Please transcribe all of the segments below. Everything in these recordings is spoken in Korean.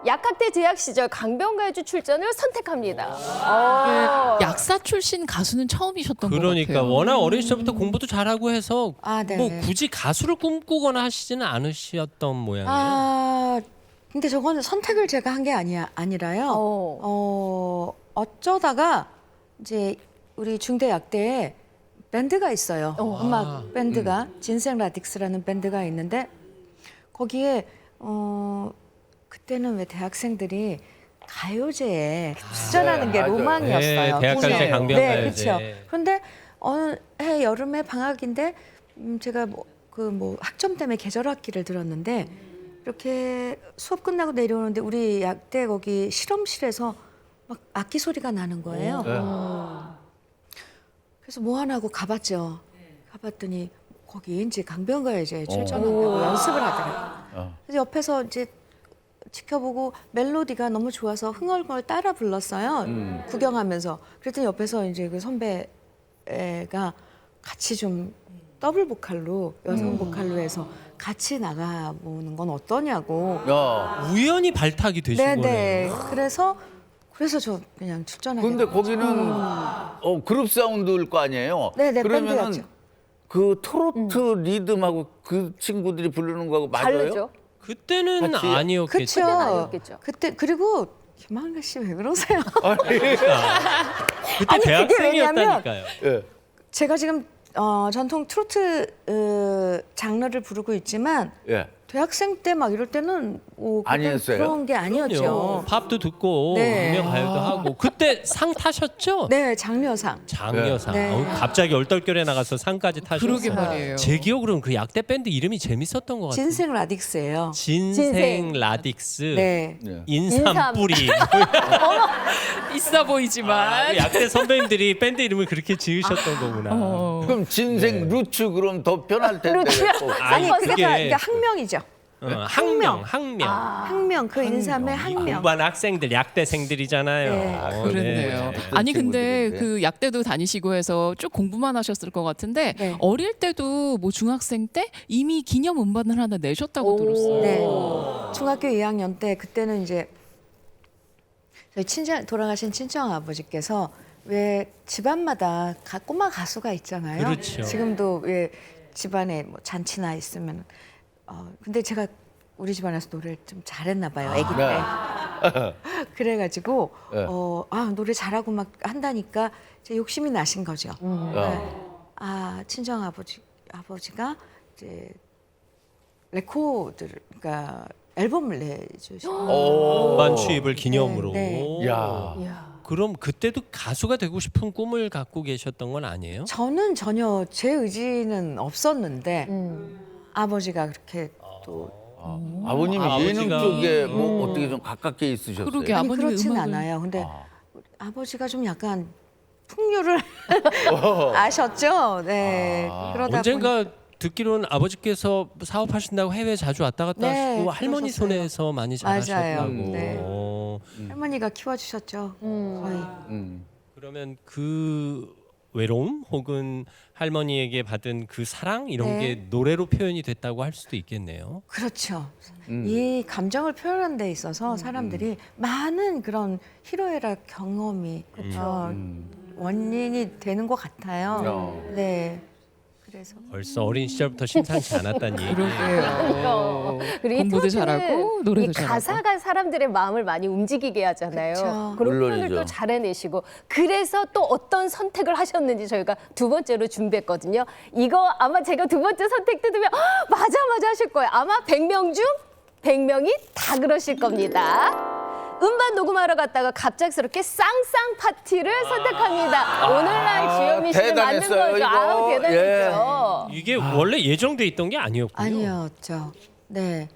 약학대 재학 시절 강변가요제 출전을 선택합니다. 약사 출신 가수는 처음이셨던 것 그러니까 같아요. 워낙 어린 시절부터 공부도 잘하고 해서 네. 뭐 굳이 가수를 꿈꾸거나 하시지는 않으셨던 모양이에요. 근데 저거는 선택을 제가 한 게 아니라요. 어쩌다가 이제 우리 중대 약대에 밴드가 있어요. 음악 밴드가 진생 라딕스라는 밴드가 있는데 거기에 그때는 왜 대학생들이 가요제에 출전하는 게 맞아요. 로망이었어요. 네, 대학가요제, 꿈에. 강변가요제. 네, 그렇죠. 그런데 어느 해 여름에 방학인데 제가 뭐 학점 때문에 계절 학기를 들었는데 이렇게 수업 끝나고 내려오는데 우리 약대 거기 실험실에서 막 악기 소리가 나는 거예요. 그래서 뭐 하나 하고 가봤죠. 가봤더니 거기 이제 강변가요제에 출전한다고 연습을 하더라고요. 그래서 옆에서 이제 지켜보고 멜로디가 너무 좋아서 흥얼흥얼 따라 불렀어요. 구경하면서. 그랬더니 옆에서 이제 그 선배가 같이 좀 더블 보컬로 여성 보컬로 해서 같이 나가보는 건 어떠냐고. 야. 우연히 발탁이 되신 네네. 거네요. 그래서 저 그냥 출전하게 근데 됐죠. 거기는 그룹 사운드일 거 아니에요? 네네, 그러면은 밴드였죠. 그 트로트 리듬하고 그 친구들이 부르는 거하고 맞아요? 다르죠? 그때는 같이- 아니었겠죠. 그쵸. 아니었겠죠. 그때 그리고 김한가 씨 왜 그러세요? 그때 아니, 그게 왜냐면 대학생이었다니까요. 예. 제가 지금 전통 트로트 장르를 부르고 있지만 예. 대학생 때 막 이럴 때는 뭐 아니었어요? 그런 게 아니었죠. 그럼요. 팝도 듣고 네. 유명 가요도 하고 그때 상 타셨죠? 네, 장려상. 장려상. 네. 갑자기 얼떨결에 나가서 상까지 타셨어요. 그러게 말이에요. 제 기억으로는 그 약대 밴드 이름이 재밌었던 것 같아요. 진생 라딕스예요. 진생 라딕스. 네. 예. 인삼 뿌리. 있어 보이지만. 약대 선배님들이 밴드 이름을 그렇게 지으셨던 거구나. 그럼 진생 루츠 그럼 더 편할 텐데. 아니 아니, 그게 다 이게 학명이죠. 학명. 학명 그 인삼의 학명. 공부하는 학생들, 약대생들이잖아요. 네. 그랬네요. 네. 아니 근데 친구들인데. 그 약대도 다니시고 해서 쭉 공부만 하셨을 것 같은데 네. 어릴 때도 뭐 중학생 때 이미 기념 음반을 하나 내셨다고 들었어요. 네. 중학교 2학년 때 그때는 이제 저희 돌아가신 친정 아버지께서 왜 집안마다 꼬마 가수가 있잖아요. 그렇죠. 지금도 왜 집안에 뭐 잔치나 있으면 근데 제가 우리 집안에서 노래를 좀 잘했나 봐요. 아기 때. 그래가지고 네. 노래 잘하고 막 한다니까 제 욕심이 나신 거죠. 네. 친정 아버지가 이제 레코드를 그러니까 앨범을 내주셨어요. 음반 취입을 기념으로. 네, 야. 그럼 그때도 가수가 되고 싶은 꿈을 갖고 계셨던 건 아니에요? 저는 전혀 제 의지는 없었는데 아버지가 그렇게 또 아버님이 예능 아버지가- 쪽에 뭐 어떻게 좀 가깝게 있으셨어요? 그러게. 아니 아버님의 그렇진 음악을- 않아요. 근데 아버지가 좀 약간 풍류를 아셨죠? 네. 그러다 언젠가 듣기로는 아버지께서 사업하신다고 해외 자주 왔다 갔다 네, 하시고 할머니 그러셨어요. 손에서 많이 맞아요. 자라셨다고. 네. 어, 할머니가 키워주셨죠. 거의. 그러면 그 외로움 혹은 할머니에게 받은 그 사랑 이런 네. 게 노래로 표현이 됐다고 할 수도 있겠네요. 그렇죠. 이 감정을 표현하는 데 있어서 사람들이 많은 그런 희로애락 경험이 원인이 되는 것 같아요. 네. 그래서 벌써 어린 시절부터 심상치 않았다는 얘기. 그러게요. 그리고 이 공부도 트로트는 잘하고 노래도 이 잘하고. 가사가 사람들의 마음을 많이 움직이게 하잖아요. 그쵸. 그런 표현을 물론이죠. 또 잘해내시고 그래서 또 어떤 선택을 하셨는지 저희가 두 번째로 준비했거든요. 이거 아마 제가 두 번째 선택 뜯으면 맞아 하실 거예요. 아마 100명 중 100명이 다 그러실 겁니다. 음반 녹음하러 갔다가 갑작스럽게 쌍쌍 파티를 선택합니다. 오늘날 주현미 씨는 맞는 대단했어요, 거죠. 이거. 대단했죠. 이게 원래 예정돼 있던 게 아니었군요. 아니었죠. 네.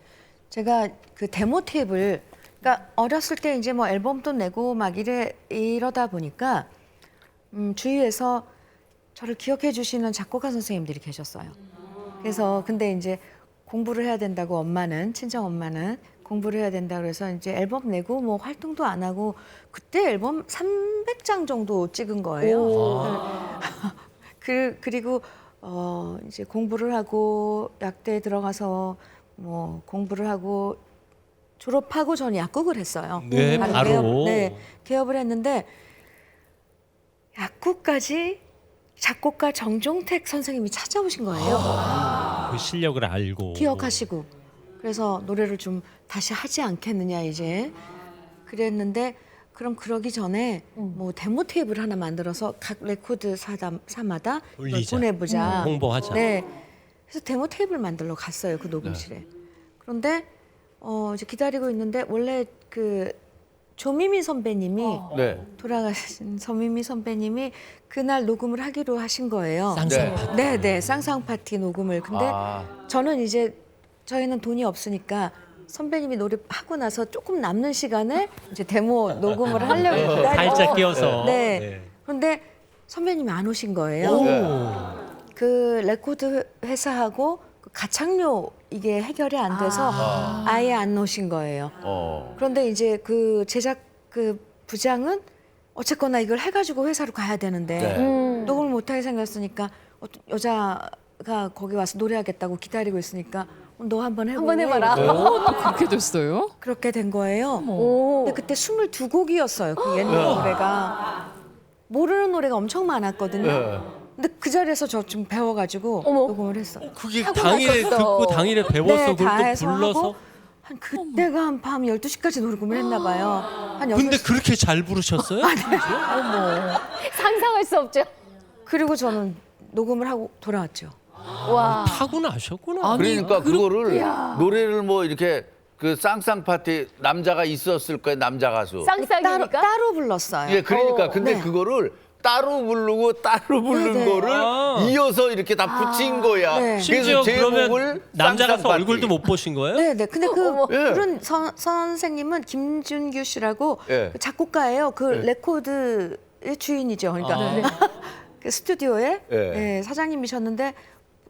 제가 그 데모 테이프를 그러니까 어렸을 때 이제 뭐 앨범도 내고 막 이러다 보니까 주위에서 저를 기억해 주시는 작곡가 선생님들이 계셨어요. 그래서 근데 이제 공부를 해야 된다고 친정 엄마는 공부를 해야 된다 그래서 이제 앨범 내고 뭐 활동도 안 하고 그때 앨범 300장 정도 찍은 거예요. 그리고 이제 공부를 하고 약대에 들어가서 뭐 공부를 하고 졸업하고 저는 약국을 했어요. 네, 바로. 개업을 했는데 약국까지 작곡가 정종택 선생님이 찾아오신 거예요. 그 실력을 알고 기억하시고. 그래서 노래를 좀 다시 하지 않겠느냐 이제. 그랬는데 그럼 그러기 전에 뭐 데모 테이프를 하나 만들어서 각 레코드 사마다 이걸 올리자. 보내보자. 홍보하자. 네. 그래서 데모 테이프를 만들러 갔어요 그 녹음실에. 그런데 이제 기다리고 있는데 원래 그 조미미 선배님이 네. 돌아가신 조미미 선배님이 그날 녹음을 하기로 하신 거예요. 쌍쌍 파티. 네, 쌍쌍 파티 녹음을. 근데 아. 저는 이제 저희는 돈이 없으니까 선배님이 노래 하고 나서 조금 남는 시간에 이제 데모 녹음을 하려고 기다리고 살짝 끼어서. 네. 그런데 선배님이 안 오신 거예요. 오. 그 레코드 회사하고 그 가창료 이게 해결이 안 돼서 아예 안 오신 거예요. 그런데 이제 그 제작 그 부장은 어쨌거나 이걸 해가지고 회사로 가야 되는데 네. 녹음을 못하게 생겼으니까 어떤 여자가 거기 와서 노래하겠다고 기다리고 있으니까 너 한번 해볼래? 한번 해봐라. 또 그렇게 됐어요? 그렇게 된 거예요. 오. 근데 그때 22곡이었어요. 그 옛날 노래가. 모르는 노래가 엄청 많았거든요. 네. 근데 그 자리에서 저 좀 배워가지고 어머. 녹음을 했어요. 그게 하고 당일에 나셨어. 듣고 당일에 배워서 네, 그걸 다 또 해서 불러서. 하고 한 그때가 한 밤 12시까지 녹음을 했나 봐요. 한 근데 6시. 그렇게 잘 부르셨어요? 상상할 수 없죠. 그리고 저는 녹음을 하고 돌아왔죠. 와. 타고나셨구나. 아니, 그러니까 그거를 이야. 노래를 뭐 이렇게 그 쌍쌍 파티 남자가 있었을 거예요. 남자 가수. 쌍쌍이니까. 따로 불렀어요. 예, 그러니까 근데 네. 그거를 따로 부르고 따로 부른 네, 네. 거를 아. 이어서 이렇게 다 붙인 거야. 네. 심지어 그래서 그러면 제목을 남자 가수 쌍쌍 파티. 얼굴도 못 보신 거예요? 네. 근데 그 어머. 예. 부른 선생님은 김준규 씨라고 예. 그 작곡가예요. 그 예. 레코드의 주인이죠. 그러니까 아. 그 스튜디오에 예. 예, 사장님이셨는데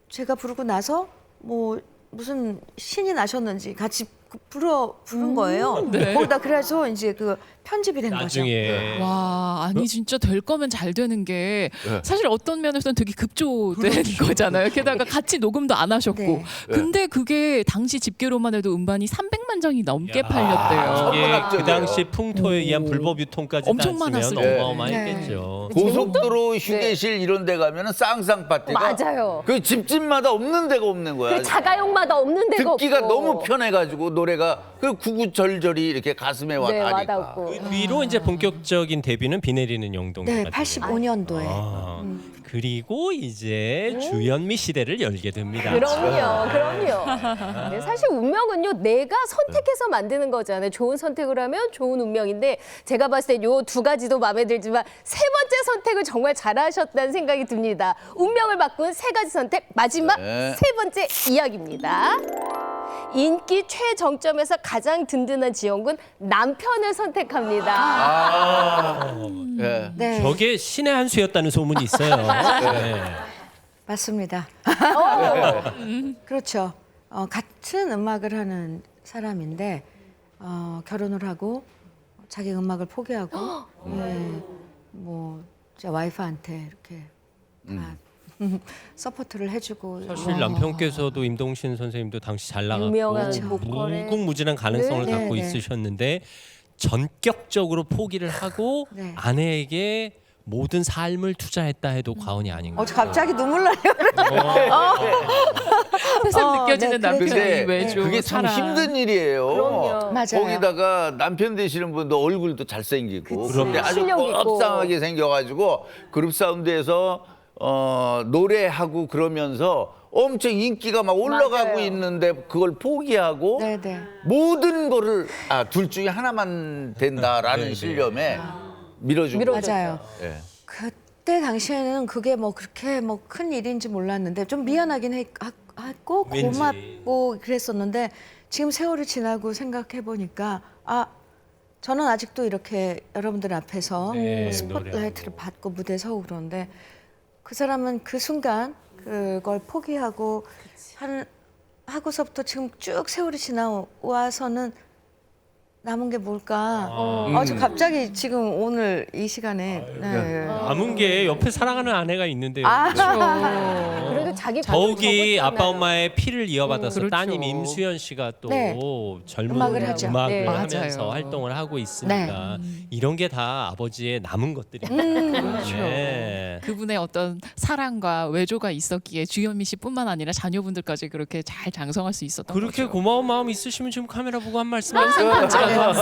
제가 부르고 나서 뭐 무슨 신이 나셨는지 같이 부른 거예요. 네. 거기다 그래서 이제 그 편집이 된 거죠. 나중에. 와, 아니 진짜 될 거면 잘 되는 게 네. 사실 어떤 면에서는 되게 급조된 거잖아요. 게다가 같이 녹음도 안 하셨고. 네. 근데 그게 당시 집계로만 해도 음반이 300만 장이 넘게 야, 팔렸대요. 이게 그 천문학적이에요. 당시 풍토에 의한 불법 유통까지 엄청 따지면 많았을 거예요. 어마어마했겠죠. 고속도로 휴게실 이런 데 가면은 쌍쌍 파티가 맞아요. 그 집집마다 없는 데가 없는 거야. 그 자가용마다 없는 데가 듣기가 없고. 너무 편해가지고 노래가 그 구구절절이 이렇게 가슴에 와 네, 닿으니까. 와닿고. 그 뒤로 이제 본격적인 데뷔는 비 내리는 영동. 네, 같은 85년도에. 아, 그리고 이제 주현미 시대를 열게 됩니다. 그럼요. 네, 사실 운명은요, 내가 선택해서 만드는 거잖아요. 좋은 선택을 하면 좋은 운명인데, 제가 봤을 때 요 두 가지도 마음에 들지만, 세 번째 선택을 정말 잘하셨다는 생각이 듭니다. 운명을 바꾼 세 가지 선택, 마지막 네. 세 번째 이야기입니다. 인기 최정점에서 가장 든든한 지원군, 남편을 선택합니다. 예. 네, 저게 신의 한 수였다는 소문이 있어요. 네. 맞습니다. 그렇죠. 같은 음악을 하는 사람인데 결혼을 하고 자기 음악을 포기하고 뭐 제 와이프한테 이렇게 다 서포트를 해주고 사실 남편께서도 임동신 선생님도 당시 잘 나갔고 유명한 그렇죠. 보컬의 무궁무진한 가능성을 네, 갖고 네. 있으셨는데 전격적으로 포기를 하고 네. 아내에게 모든 삶을 투자했다 해도 과언이 아닌 거죠. 갑자기 눈물 나요. 세상 느껴지는 네, 남편이 근데 외주 그게 참 사랑. 힘든 일이에요. 그럼요. 맞아요. 거기다가 남편 되시는 분도 얼굴도 잘생기고 근데 아주 실력 있고. 껍상하게 생겨가지고 그룹 사운드에서 노래하고 그러면서 엄청 인기가 막 올라가고 맞아요. 있는데 그걸 포기하고 네네. 모든 거를 둘 중에 하나만 된다라는 네, 네. 신념에 밀어준 거죠. 맞아요. 예. 그때 당시에는 그게 뭐 그렇게 뭐 큰 일인지 몰랐는데 좀 미안하긴 했고 왠지. 고맙고 그랬었는데 지금 세월이 지나고 생각해 보니까 저는 아직도 이렇게 여러분들 앞에서 네, 스포트라이트를 받고 무대에 서고 그러는데 그 사람은 그 순간 그걸 포기하고 하고서부터 지금 쭉 세월이 지나와서는 남은 게 뭘까? 저 갑자기 지금 오늘 이 시간에 네. 남은 게 옆에 사랑하는 아내가 있는데요. 그러니까 그래도 자기 더욱이 곡을 아빠 적었잖아요. 엄마의 피를 이어받아서 그렇죠. 따님 임수연 씨가 또 네. 젊은 음악을 하죠. 음악을 네. 하면서 맞아요. 활동을 하고 있으니까 이런 게 다 아버지의 남은 것들입니다. 그렇죠. 네. 그분의 어떤 사랑과 외조가 있었기에 주현미 씨뿐만 아니라 자녀분들까지 그렇게 잘 장성할 수 있었던 그렇게 거죠. 고마운 마음 있으시면 지금 카메라 보고 한 말씀 아, 하세요.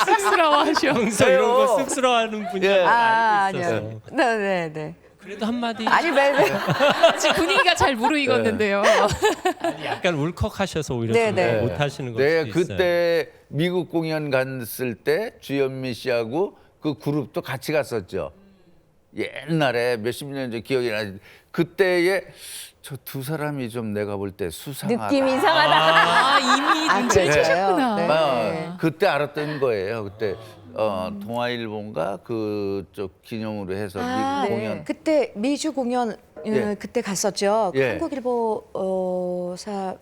쑥스러워하셔. 항상 이런 거 쑥스러워하는 분이 예. 많이 있어서. 아니요. 네네네. 그래도 한마디 아니 매일 지금 분위기가 잘 무르익었는데요. 약간 울컥하셔서 오히려 네, 좀 네. 못하시는 것 네, 수도 있어요. 그때 미국 공연 갔을 때 주현미 씨하고 그 그룹도 같이 갔었죠. 옛날에 몇십 년 전 기억이 나지. 그때에 저 두 사람이 좀 내가 볼 때 수상하다. 느낌 이상하다. 아 이미 눈치를 그래요? 채셨구나. 네. 그때 알았던 거예요. 그때 동아일보인가 그쪽 기념으로 해서 미국 공연. 그때 미주 공연 예. 그때 갔었죠. 예. 한국일보사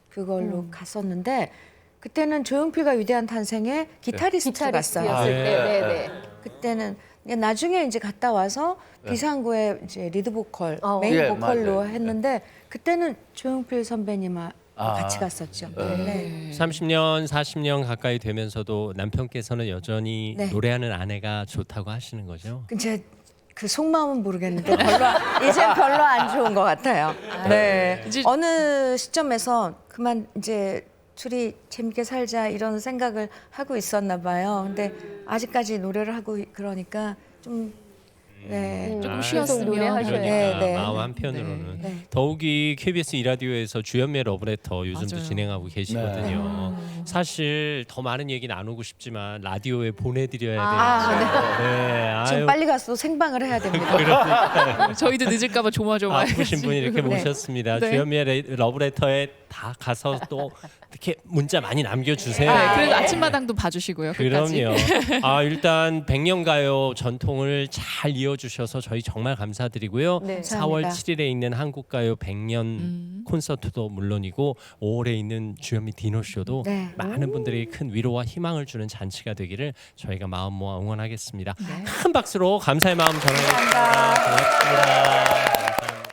그걸로 갔었는데 그때는 조용필과 위대한 탄생의 기타리스트로 갔어요. 기타리스트였을 아, 때, 예. 네네. 그때는 나중에 이제 갔다 와서 비상구의 이제 리드 보컬 메인 예, 보컬로 맞아요. 했는데 그때는 조용필 선배님과 아. 같이 갔었죠. 네. 30년, 40년 가까이 되면서도 남편께서는 여전히 네. 노래하는 아내가 좋다고 하시는 거죠? 이제 그 속마음은 모르겠는데 이젠 별로 안 좋은 것 같아요. 네. 이제- 어느 시점에서 그만 이제 둘이 재밌게 살자 이런 생각을 하고 있었나 봐요. 근데 아직까지 노래를 하고 그러니까 좀 네. 조금 아, 쉬었으면 노래하셔야 그러니까 네, 네. 마음 한편으로는 네. 더욱이 KBS 이라디오에서 주현미의 러브레터 요즘도 맞아요. 진행하고 계시거든요. 사실 더 많은 얘기 나누고 싶지만 라디오에 보내드려야 되니까 네. 지금 아유, 빨리 가서 생방을 해야 됩니다. 저희도 늦을까봐 조마조마해가지고. 아프신 분이 이렇게 네. 모셨습니다. 네. 주현미의 러브레터에 다 가서 또 이렇게 문자 많이 남겨주세요. 네, 그래도 아침마당도 봐주시고요. 끝까지. 그럼요. 아 일단 백년가요 전통을 잘 이어주셔서 저희 정말 감사드리고요. 네. 4월 감사합니다. 7일에 있는 한국가요 100년 콘서트도 물론이고 5월에 있는 주현미 디너쇼도 네. 많은 분들이 큰 위로와 희망을 주는 잔치가 되기를 저희가 마음 모아 응원하겠습니다. 큰 박수로 감사의 마음 전하겠습니다. 고맙습니다.